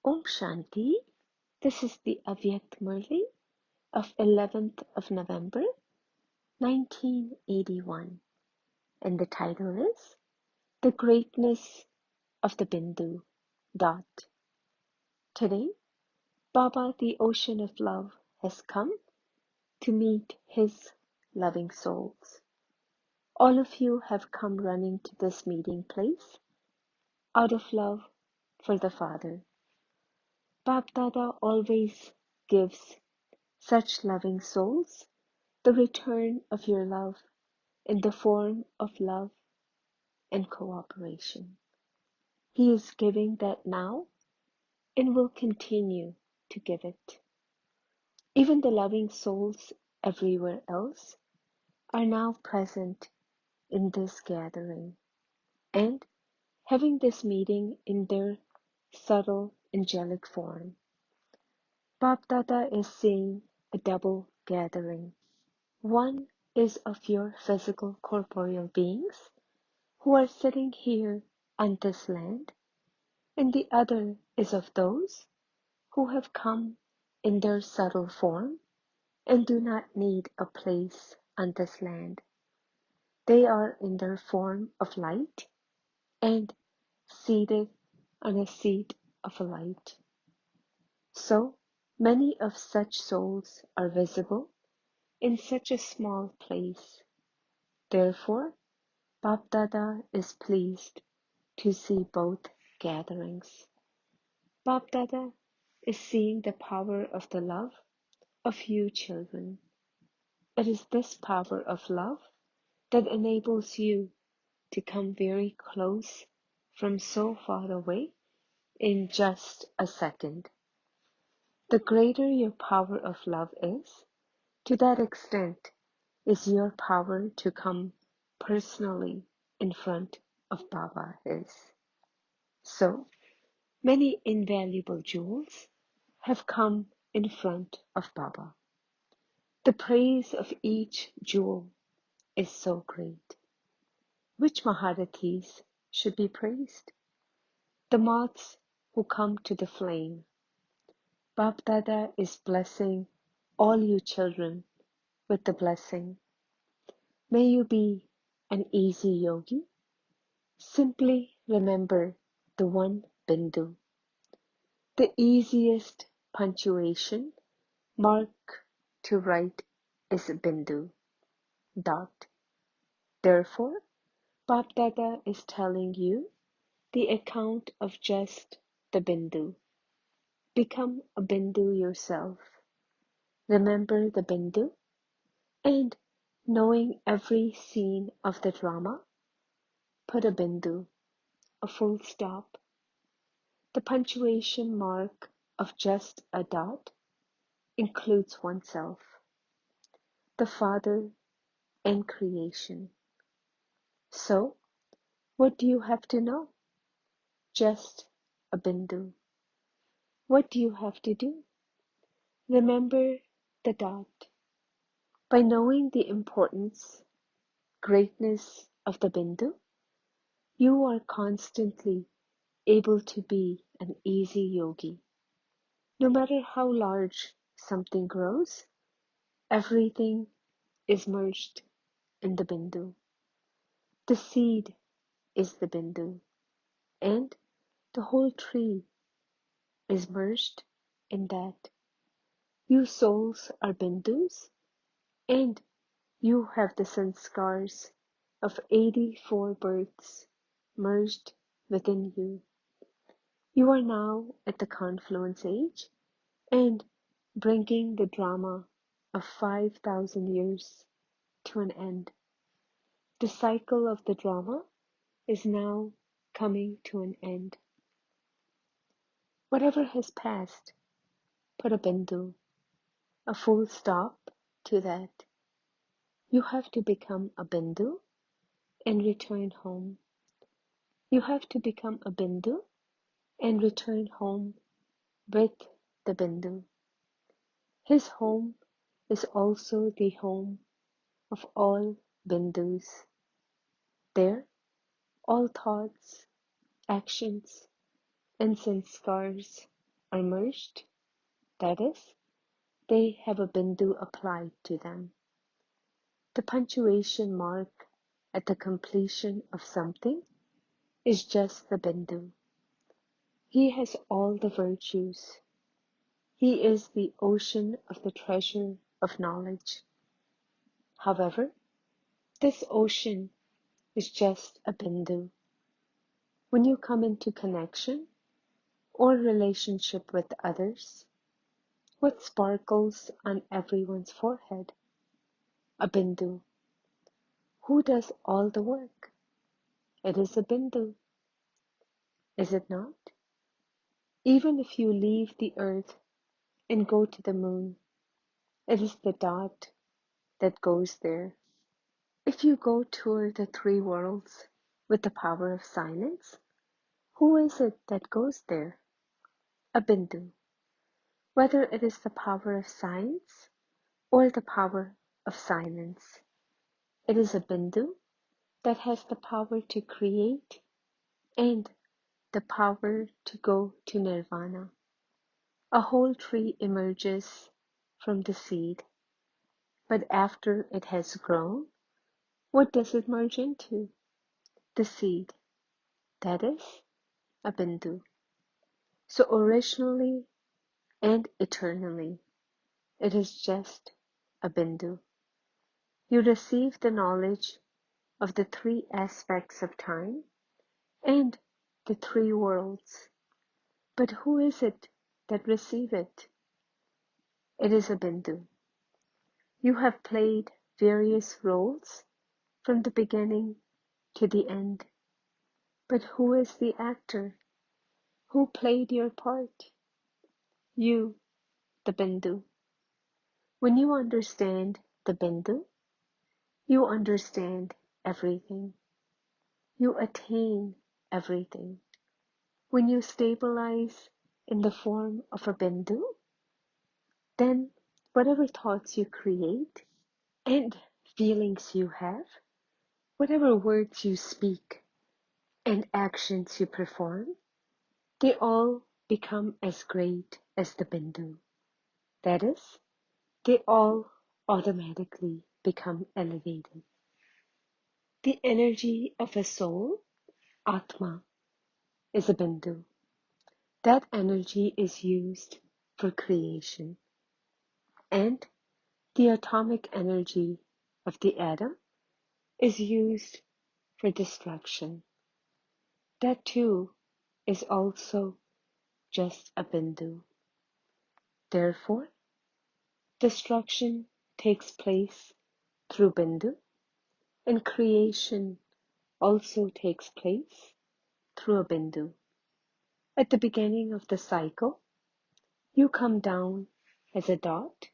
Om Shanti. This is the Avyakt Murli of 11th of November 1981, and the title is The Greatness of the Bindu. Today, Baba, the Ocean of Love, has come to meet his loving souls. All of you have come running to this meeting place out of love for the Father. Bab Dada always gives such loving souls the return of your love in the form of love and cooperation. He is giving that now and will continue to give it. Even the loving souls everywhere else are now present in this gathering and having this meeting in their subtle angelic form. Bab Dada is seeing a double gathering. One is of your physical corporeal beings who are sitting here on this land, and the other is of those who have come in their subtle form and do not need a place on this land. They are in their form of light and seated on a seat of light. So many of such souls are visible in such a small place. Therefore, Bab Dada is pleased to see both gatherings. Bab Dada is seeing the power of the love of you children. It is this power of love that enables you to come very close from so far away in just a second. The greater your power of love is, to that extent is your power to come personally in front of Baba is. So, many invaluable jewels have come in front of Baba. The praise of each jewel is so great. Which Maharathis should be praised? The moths who come to the flame. Bab Dada is blessing all you children with the blessing. May you be an easy yogi. Simply remember the one Bindu. The easiest punctuation mark to write is Bindu. Therefore, Bab Dada is telling you the account of just the Bindu. Become a Bindu yourself. Remember the Bindu, and knowing every scene of the drama, put a Bindu, a full stop. The punctuation mark of just a dot includes oneself, the Father, and creation. So, what do you have to know? Just a Bindu. What do you have to do? Remember the dot. By knowing the importance, greatness of the Bindu, you are constantly able to be an easy yogi. No matter how large something grows, everything is merged in the Bindu. The seed is the Bindu, and the whole tree is merged in that. You souls are Bindus, and you have the sanskars of 84 births merged within you. You are now at the confluence age and bringing the drama of 5,000 years to an end. The cycle of the drama is now coming to an end. Whatever has passed, put a bindu, a full stop to that. You have to become a bindu and return home. You have to become a bindu and return home with the bindu. His home is also the home of all bindus. There, all thoughts, actions, and sanskars are merged, that is, they have a bindu applied to them. The punctuation mark at the completion of something is just the bindu. He has all the virtues. He is the ocean of the treasure of knowledge. However, this ocean is just a bindu. When you come into connection or relationship with others, what sparkles on everyone's forehead? A bindu. Who does all the work? It is a bindu, is it not? Even if you leave the earth and go to the moon, it is the dot that goes there. If you go tour the three worlds with the power of silence, who is it that goes there? A bindu. Whether it is the power of science or the power of silence, it is a bindu that has the power to create and the power to go to nirvana. A whole tree emerges from the seed, but after it has grown, what does it merge into? The seed, that is, a bindu. So originally and eternally, it is just a bindu. You receive the knowledge of the three aspects of time and the three worlds. But who is it that receive it? It is a bindu. You have played various roles from the beginning to the end. But who is the actor? Who played your part? You, the bindu. When you understand the bindu, you understand everything. You attain everything. When you stabilize in the form of a bindu, then whatever thoughts you create and feelings you have, whatever words you speak and actions you perform, they all become as great as the bindu. That is, they all automatically become elevated. The energy of a soul, Atma, is a bindu. That energy is used for creation, and the atomic energy of the atom is used for destruction. That too is also just a bindu. Therefore, destruction takes place through bindu, and creation also takes place through a bindu. At the beginning of the cycle, you come down as a dot,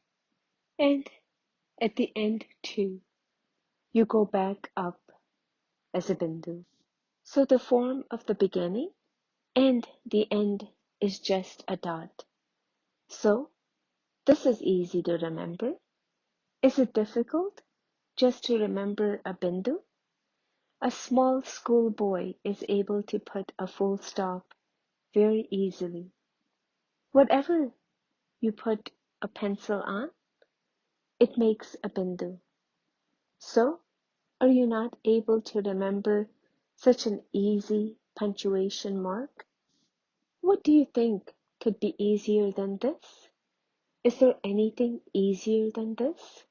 and at the end too, you go back up as a bindu. So the form of the beginning and the end is just a dot. So this is easy to remember. Is it difficult just to remember a bindu? A small schoolboy is able to put a full stop very easily. Whatever you put a pencil on, it makes a bindu. So, are you not able to remember such an easy punctuation mark? What do you think could be easier than this? Is there anything easier than this?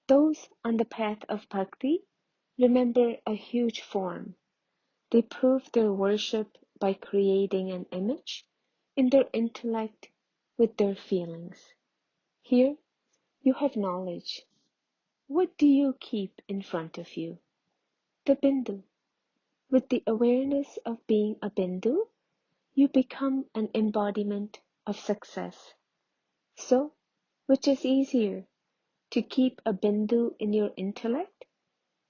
Those on the path of bhakti remember a huge form. They prove their worship by creating an image in their intellect with their feelings. Here you have knowledge. What do you keep in front of you? The bindu. With the awareness of being a bindu, you become an embodiment of success. So, which is easier, to keep a bindu in your intellect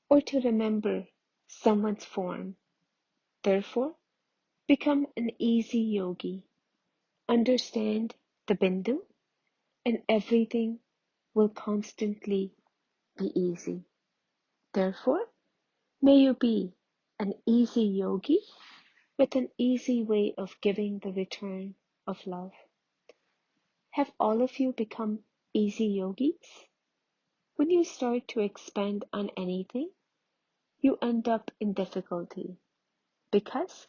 or to remember someone's form? Therefore, become an easy yogi. Understand the bindu, and everything will constantly be easy. Therefore, may you be an easy yogi with an easy way of giving the return of love. Have all of you become easy yogis? When you start to expand on anything, you end up in difficulty because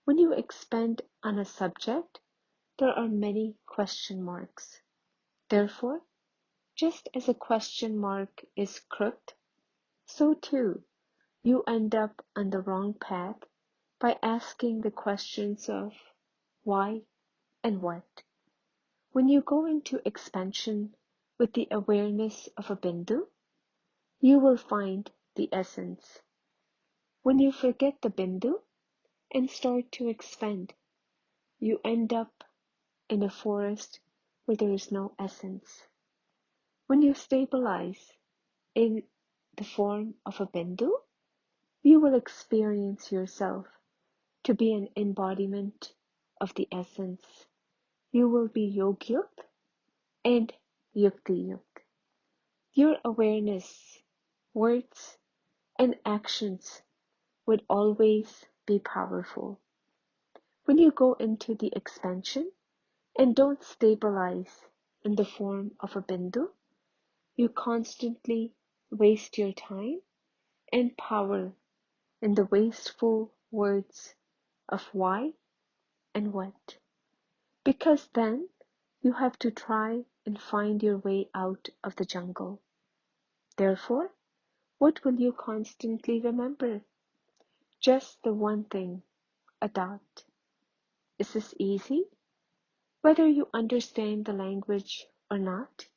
when you expand on a subject, there are many question marks. Therefore, just as a question mark is crooked, so too you end up on the wrong path by asking the questions of why and what. When you go into expansion with the awareness of a bindu, you will find the essence. When you forget the bindu and start to expand, you end up in a forest where there is no essence. When you stabilize in the form of a bindu, you will experience yourself to be an embodiment of the essence. You will be yogyuk and yukti-yuk. Your awareness, words, and actions would always be powerful. When you go into the expansion and don't stabilize in the form of a bindu, you constantly waste your time and power in the wasteful words of why and what. Because then you have to try and find your way out of the jungle. Therefore, what will you constantly remember? Just the one thing, a dot. Is this easy? Whether you understand the language or not,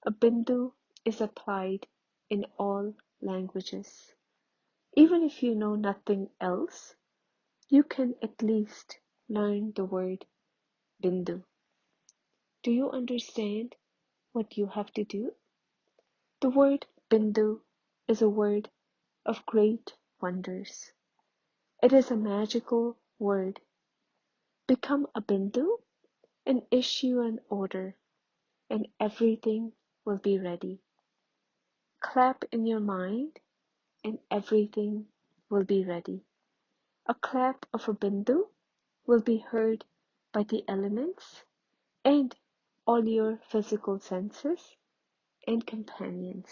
a bindu is applied in all languages. Even if you know nothing else, you can at least learn the word bindu. Do you understand what you have to do? The word bindu is a word of great wonders. It is a magical word. Become a bindu and issue an order, and everything will be ready. Clap in your mind, and everything will be ready. A clap of a bindu will be heard by the elements and all your physical senses and companions.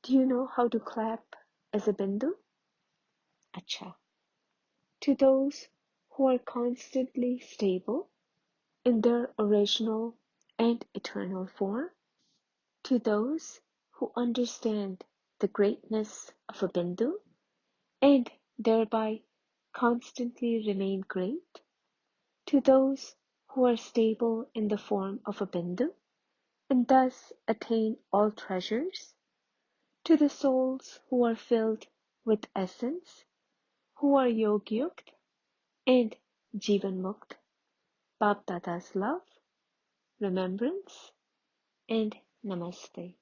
Do you know how to clap as a bindu? Acha. To those who are constantly stable in their original and eternal form, to those who understand the greatness of a bindu and thereby constantly remain great, to those who are stable in the form of a bindu and thus attain all treasures, to the souls who are filled with essence, who are yogyukt and jivanmukt, Bap Dada's love, remembrance, and namaste.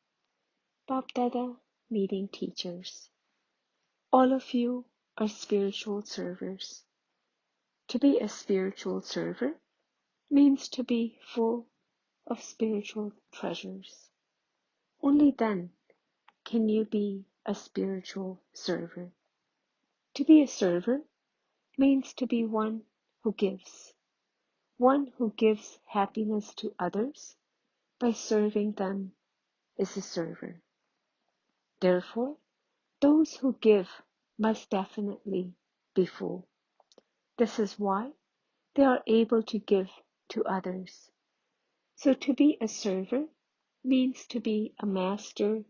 Bap Dada meeting teachers. All of you are spiritual servers. To be a spiritual server means to be full of spiritual treasures. Only then can you be a spiritual server. To be a server means to be one who gives happiness to others by serving them is a server. Therefore, those who give must definitely be full. This is why they are able to give to others. So to be a server means to be a master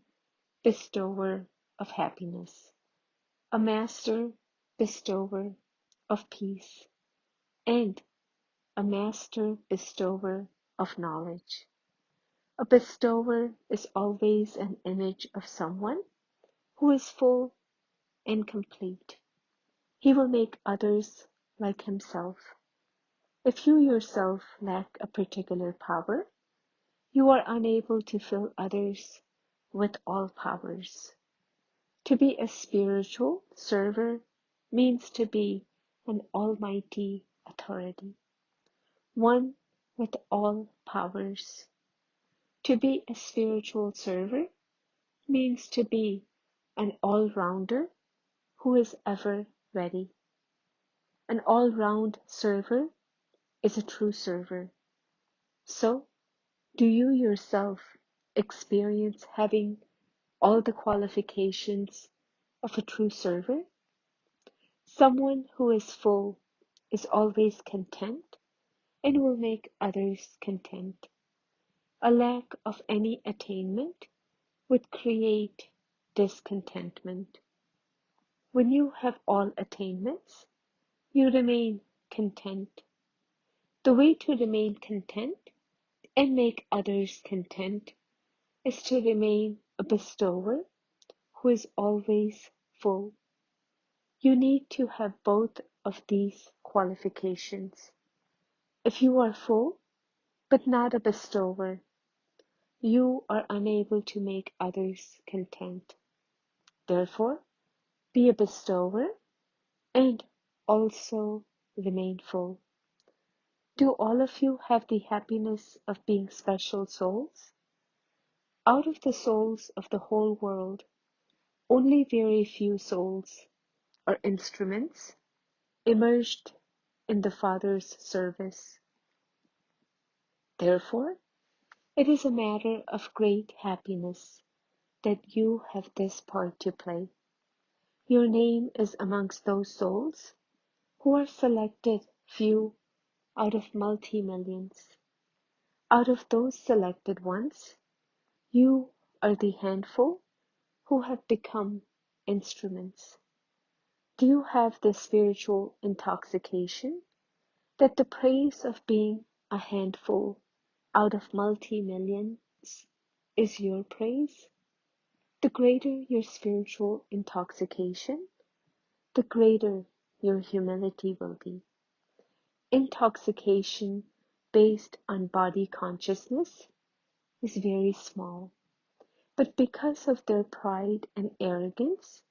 bestower of happiness, a master bestower of peace, and a master bestower of knowledge. A bestower is always an image of someone who is full and complete. He will make others like himself. If you yourself lack a particular power, you are unable to fill others with all powers. To be a spiritual server means to be an almighty authority, one with all powers. To be a spiritual server means to be an all-rounder who is ever ready. An all-round server is a true server. So, Do you yourself experience having all the qualifications of a true server? Someone who is full is always content and will make others content. A lack of any attainment would create discontentment. When you have all attainments, you remain content. The way to remain content and make others content is to remain a bestower who is always full. You need to have both of these qualifications. If you are full, but not a bestower, you are unable to make others content. Therefore, be a bestower and also remain full. Do all of you have the happiness of being special souls? Out of the souls of the whole world, only very few souls are instruments immersed in the Father's service. Therefore, it is a matter of great happiness that you have this part to play. Your name is amongst those souls who are selected few out of multi-millions. Out of those selected ones, you are the handful who have become instruments. Do you have the spiritual intoxication that the praise of being a handful out of multi-millions is your praise? The greater your spiritual intoxication, the greater your humility will be. Intoxication based on body consciousness is very small, but because of their pride and arrogance,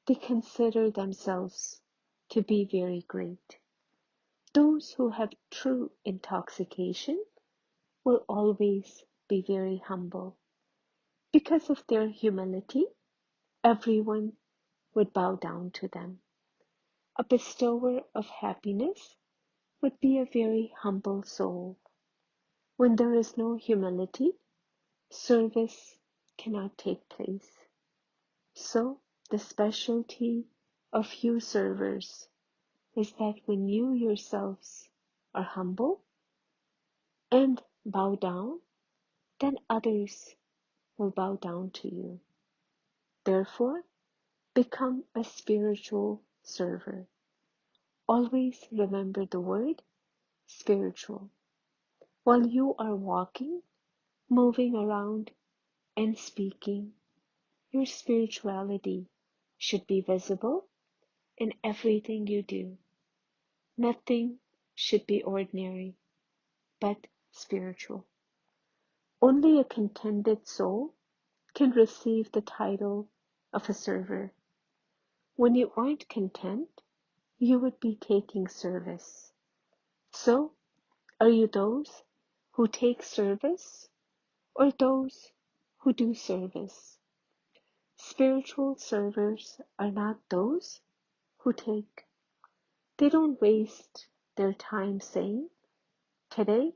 they consider themselves to be very great. Those who have true intoxication will always be very humble. Because of their humility, everyone would bow down to them. A bestower of happiness would be a very humble soul. When there is no humility, service cannot take place. So, the specialty of you servers is that when you yourselves are humble and bow down, then others will bow down to you. Therefore, become a spiritual server. Always remember the word spiritual. While you are walking, moving around, and speaking, your spirituality should be visible in everything you do. Nothing should be ordinary, but spiritual. Only a contented soul can receive the title of a server. When you aren't content, you would be taking service. So, are you those who take service or those who do service? Spiritual servers are not those who take. They don't waste their time saying, today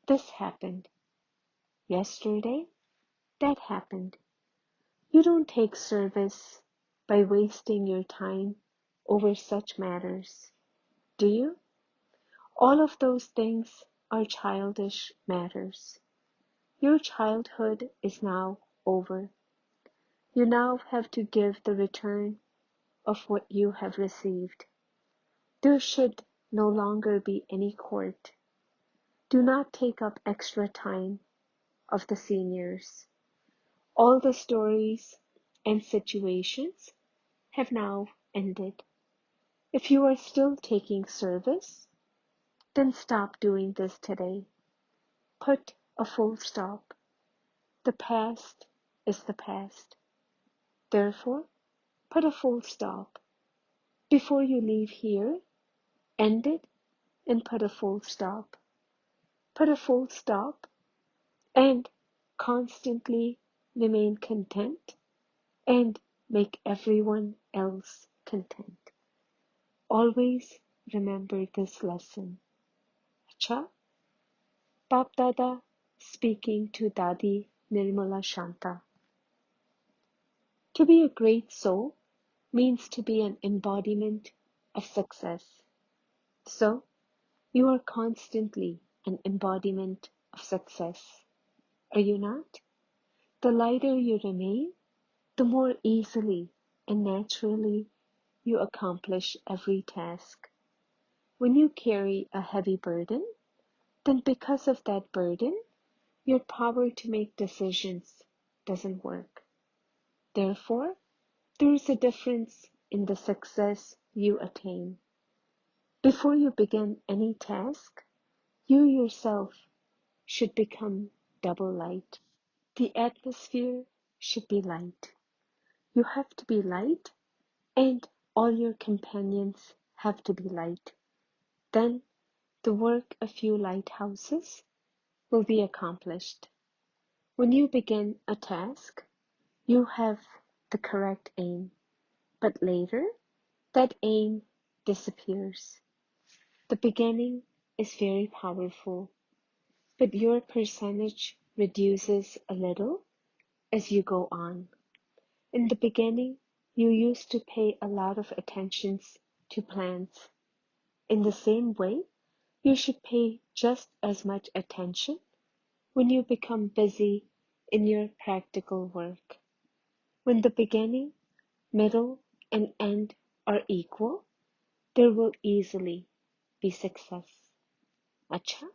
this happened, yesterday that happened. You don't take service by wasting your time over such matters, do you? All of those things are childish matters. Your childhood is now over. You now have to give the return of what you have received. There should no longer be any court. Do not take up extra time of the seniors. All the stories and situations have now ended. If you are still taking service, then stop doing this today. Put a full stop. The past is the past. Therefore, put a full stop. Before you leave here, end it and put a full stop. Put a full stop and constantly remain content and make everyone else content. Always remember this lesson. अच्छा, बाप दादा speaking to Dadi Nirmala Shanta. To be a great soul means to be an embodiment of success. So, you are constantly an embodiment of success. Are you not? The lighter you remain, the more easily and naturally you accomplish every task. When you carry a heavy burden, then because of that burden, your power to make decisions doesn't work. Therefore, there is a difference in the success you attain. Before you begin any task, you yourself should become double light. The atmosphere should be light. You have to be light, and all your companions have to be light. Then the work of few lighthouses will be accomplished. When you begin a task, you have the correct aim, but later that aim disappears. The beginning is very powerful, but your percentage reduces a little as you go on. In the beginning, you used to pay a lot of attention to plans. In the same way, you should pay just as much attention when you become busy in your practical work. When the beginning, middle, and end are equal, there will easily be success. Acha,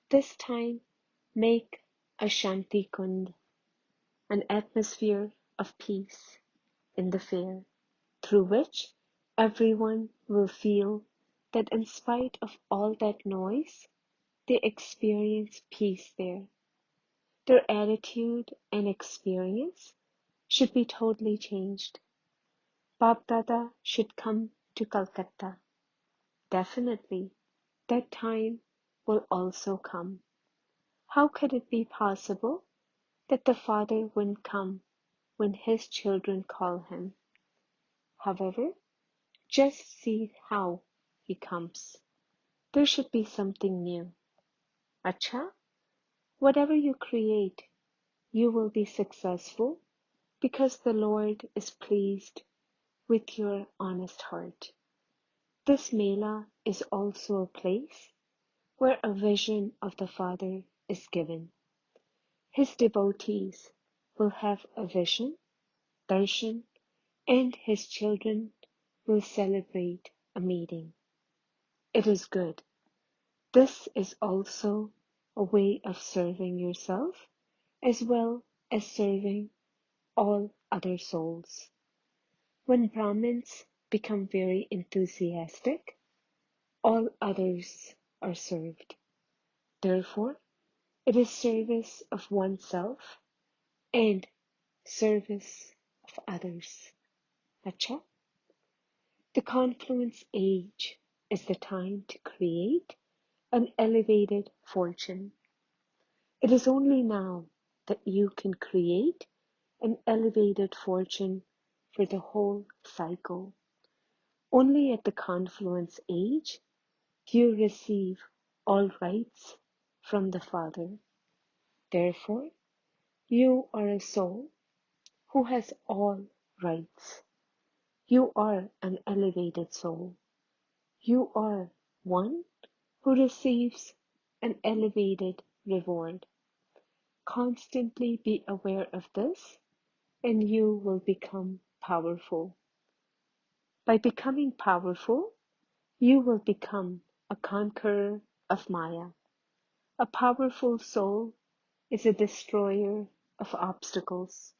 this time make a Shanti Kund, an atmosphere of peace in the fair, through which everyone will feel that in spite of all that noise, they experience peace there. Their attitude and experience should be totally changed. Bab Dada should come to Calcutta. Definitely, that time will also come. How could it be possible that the Father wouldn't come when his children call him? However, just see how he comes. There should be something new. Acha, whatever you create, you will be successful because the Lord is pleased with your honest heart. This Mela is also a place where a vision of the Father is given. His devotees will have a vision, darshan, and his children will celebrate a meeting. It is good. This is also a way of serving yourself as well as serving all other souls. When Brahmins become very enthusiastic, all others are served. Therefore, it is service of oneself and service of others. Acha? The confluence age is the time to create an elevated fortune. It is only now that you can create an elevated fortune for the whole cycle. Only at the confluence age do you receive all rights from the Father. Therefore, you are a soul who has all rights. You are an elevated soul. You are one who receives an elevated reward. Constantly be aware of this, and you will become powerful. By becoming powerful, you will become a conqueror of Maya. A powerful soul is a destroyer of obstacles.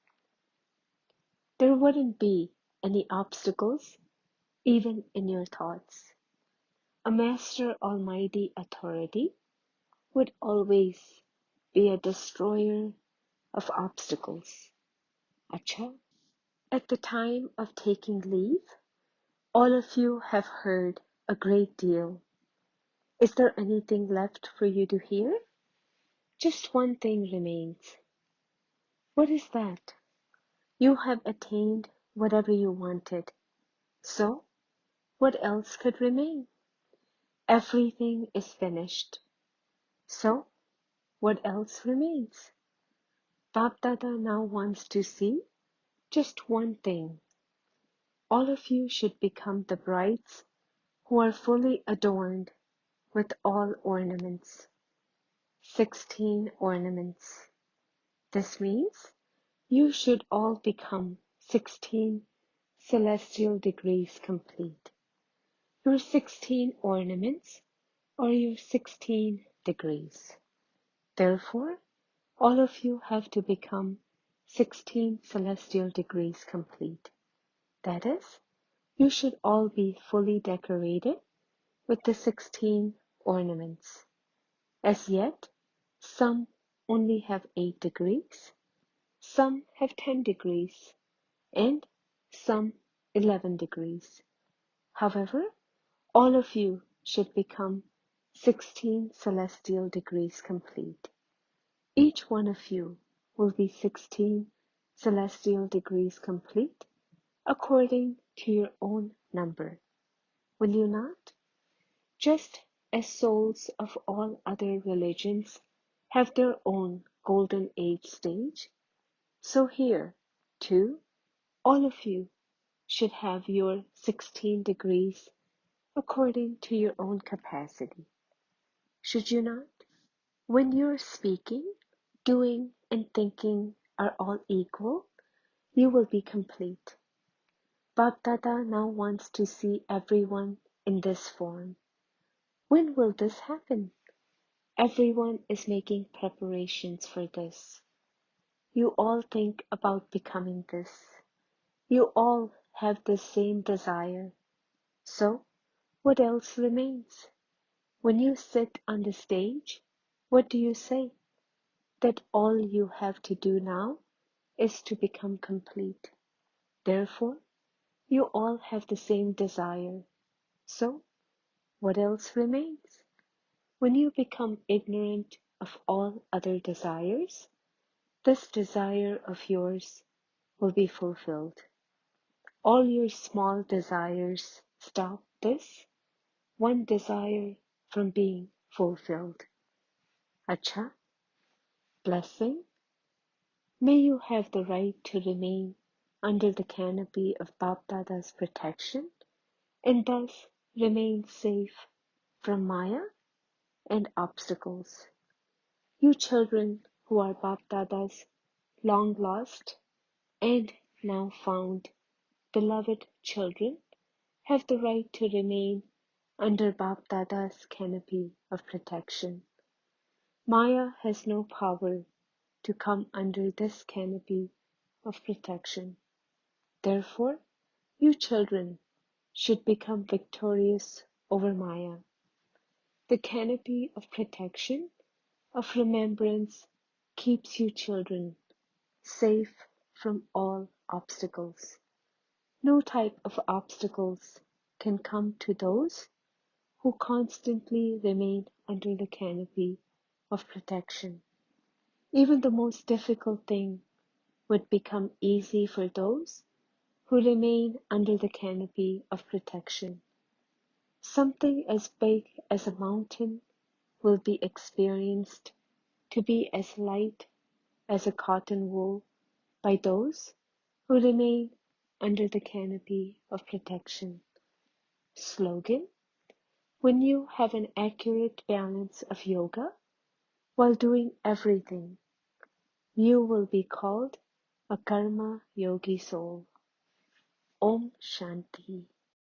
There wouldn't be any obstacles even in your thoughts. A master almighty authority would always be a destroyer of obstacles. Acha, at the time of taking leave, all of you have heard a great deal. Is there anything left for you to hear? Just one thing remains. What is that? You have attained whatever you wanted. So, what else could remain? Everything is finished. So, what else remains? Bapdada now wants to see just one thing. All of you should become the brides who are fully adorned with all ornaments. 16 ornaments. This means you should all become 16 celestial degrees complete. Your 16 ornaments are your 16 degrees. Therefore, all of you have to become 16 celestial degrees complete. That is, you should all be fully decorated with the 16 ornaments. As yet, some only have 8 degrees, some have 10 degrees, and some 11 degrees. However, all of you should become 16 celestial degrees complete. Each one of you will be 16 celestial degrees complete according to your own number. Will you not? Just as souls of all other religions have their own golden age stage, so here, too, all of you should have your 16 degrees according to your own capacity. Should you not? When you're speaking, doing, and thinking are all equal, you will be complete. Bapdada now wants to see everyone in this form. When will this happen? Everyone is making preparations for this. You all think about becoming this. You all have the same desire. So, what else remains? When you sit on the stage, what do you say? That all you have to do now is to become complete. Therefore, you all have the same desire. So, what else remains? When you become ignorant of all other desires, this desire of yours will be fulfilled. All your small desires stop this one desire from being fulfilled. Acha, blessing. May you have the right to remain under the canopy of Bapdada's protection and thus remain safe from Maya and obstacles. You children who are Bapdada's long lost and now found beloved children have the right to remain under Bapdada's canopy of protection. Maya has no power to come under this canopy of protection. Therefore, you children should become victorious over Maya. The canopy of protection, of remembrance, keeps you children safe from all obstacles. No type of obstacles can come to those who constantly remain under the canopy of protection. Even the most difficult thing would become easy for those who remain under the canopy of protection. Something as big as a mountain will be experienced to be as light as a cotton wool by those who remain under the canopy of protection. Slogan: when you have an accurate balance of yoga while doing everything, you will be called a karma yogi soul. Om Shanti.